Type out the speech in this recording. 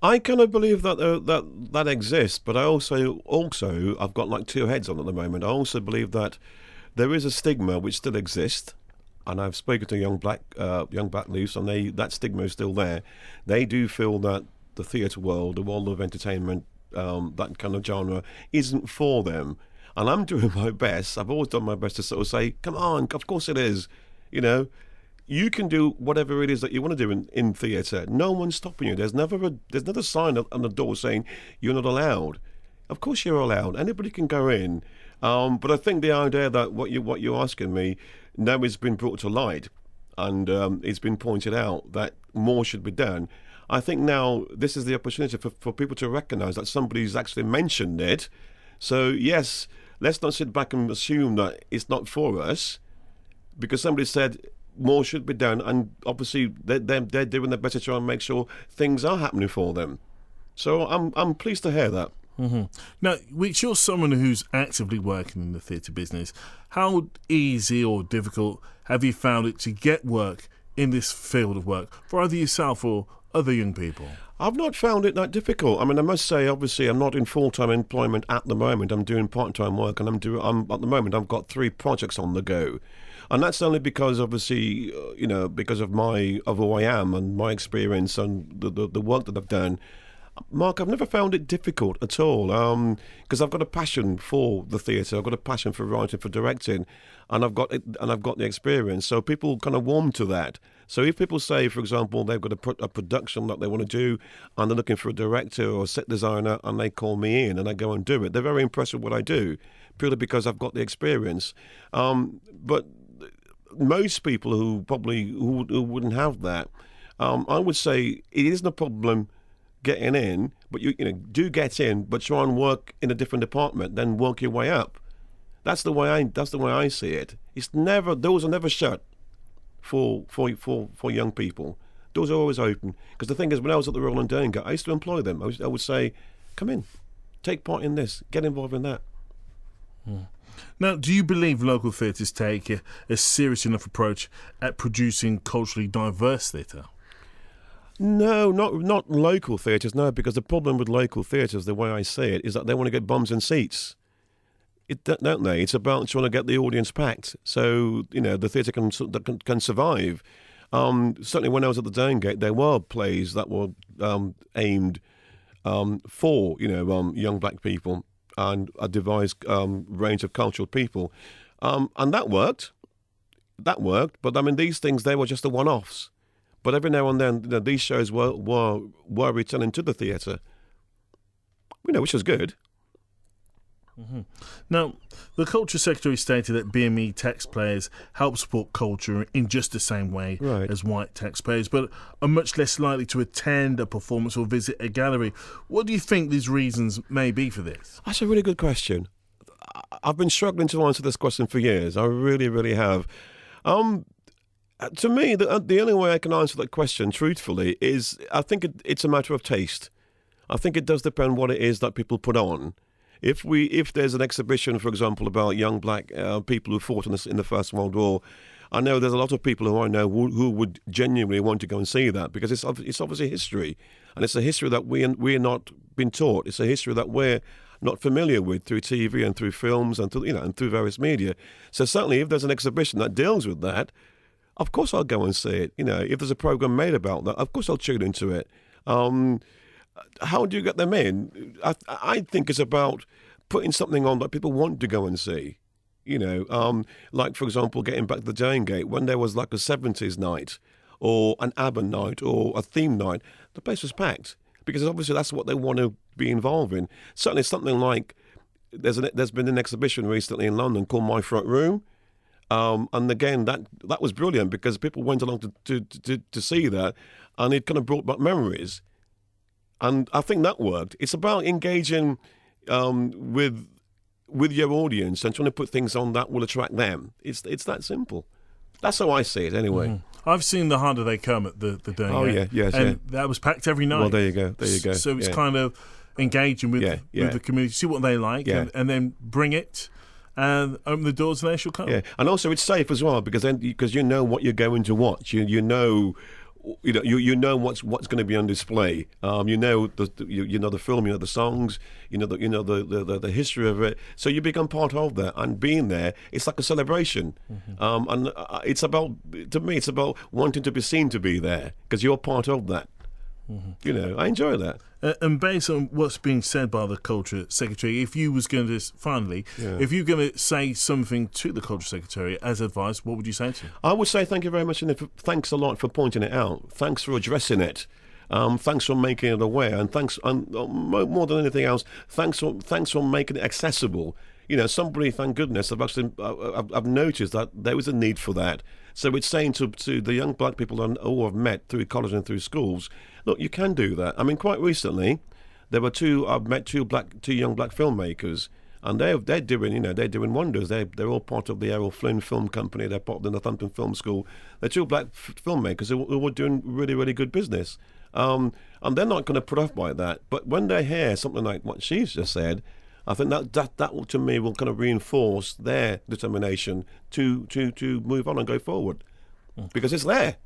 I kind of believe that that exists, but I also I've got like two heads on at the moment. I also believe that there is a stigma which still exists, and I've spoken to young black youths, and that stigma is still there. They do feel that the theatre world, the world of entertainment, that kind of genre, isn't for them. And I'm doing my best. I've always done my best to sort of say, come on, of course it is. You know, you can do whatever it is that you want to do in theatre. No one's stopping you. There's never a sign on the door saying you're not allowed. Of course you're allowed. Anybody can go in. But I think the idea that what you're asking me now has been brought to light, and it's been pointed out that more should be done. I think now this is the opportunity for people to recognise that somebody's actually mentioned it. So yes, let's not sit back and assume that it's not for us, because somebody said more should be done, and obviously they're doing their best to try and make sure things are happening for them. So I'm pleased to hear that. Mm-hmm. Now, Weekes, you're someone who's actively working in the theatre business. How easy or difficult have you found it to get work in this field of work for either yourself or other young people? I've not found it that difficult. I mean, I must say, obviously, I'm not in full-time employment at the moment. I'm doing part-time work, and at the moment, I've got 3 projects on the go. And that's only because, obviously, because of who I am and my experience and the work that I've done. Mark, I've never found it difficult at all, because I've got a passion for the theatre. I've got a passion for writing, for directing, and I've got the experience. So people kind of warm to that. So if people say, for example, they've got a production that they want to do, and they're looking for a director or a set designer, and they call me in, and I go and do it, they're very impressed with what I do, purely because I've got the experience. But most people who wouldn't have that, I would say it isn't a problem getting in, but you do get in, but try and work in a different department, then work your way up. That's the way I see it. Doors are never shut for young people. Doors are always open. Because the thing is, when I was at the Royal London, I used to employ them. I would say, come in, take part in this, get involved in that. Now, do you believe local theatres take a serious enough approach at producing culturally diverse theatre? No, not local theatres, no, because the problem with local theatres, the way I see it, is that they want to get bums in seats. Don't they? It's about trying to get the audience packed, so the theatre can survive. Certainly, when I was at the Downgate, there were plays that were aimed for young black people and a devised range of cultural people, and that worked. But I mean, these things, they were just the one-offs. But every now and then, these shows were returning to the theatre, which was good. Mm-hmm. Now, the Culture Secretary stated that BME taxpayers help support culture in just the same way as white taxpayers, but are much less likely to attend a performance or visit a gallery. What do you think these reasons may be for this? That's a really good question. I've been struggling to answer this question for years. I really, really have. To me, the only way I can answer that question truthfully is I think it's a matter of taste. I think it does depend what it is that people put on. If there's an exhibition, for example, about young black people who fought in the First World War, I know there's a lot of people who I know who would genuinely want to go and see that, because it's obviously history, and it's a history that we're not been taught. It's a history that we're not familiar with through TV and through films and through various media. So certainly, if there's an exhibition that deals with that, of course I'll go and see it. If there's a program made about that, of course I'll tune into it. How do you get them in? I think it's about putting something on that people want to go and see. Like, for example, getting back to the Downgate, when there was like a 70s night or an ABBA night or a theme night, the place was packed, because obviously that's what they want to be involved in. Certainly something like, there's been an exhibition recently in London called My Front Room. And again, that was brilliant, because people went along to see that, and it kind of brought back memories. And I think that worked. It's about engaging with your audience and trying to put things on that will attract them. It's that simple. That's how I see it, anyway. Mm-hmm. I've seen The Harder They Come at the Downgate. Oh yeah, yes, and that was packed every night. Well, there you go. So it's kind of engaging with the community, see what they like, and then bring it. And open the doors, and they shall come. Yeah, and also it's safe as well, because you know what you're going to watch. You know you know what's going to be on display. You know the film, you know the songs, you know the history of it. So you become part of that, and being there, it's like a celebration. And it's about wanting to be seen to be there because you're part of that. I enjoy that. And based on what's being said by the Culture Secretary, if you was going to if you're going to say something to the Culture Secretary as advice, what would you say to him? I would say thank you very much, and thanks a lot for pointing it out. Thanks for addressing it. Thanks for making it aware, and thanks, and more than anything else, thanks for making it accessible. Somebody, thank goodness, I've noticed that there was a need for that. So it's saying to the young black people who I've met through college and through schools, look, you can do that. I mean, quite recently, I've met two young black filmmakers, and they're doing wonders. They're all part of the Errol Flynn Film Company. They're part of the Northampton Film School. They're two black filmmakers who are doing really, really good business. And they're not going to put off by that. But when they hear something like what she's just said, I think that to me will kind of reinforce their determination to move on and go forward, because it's there.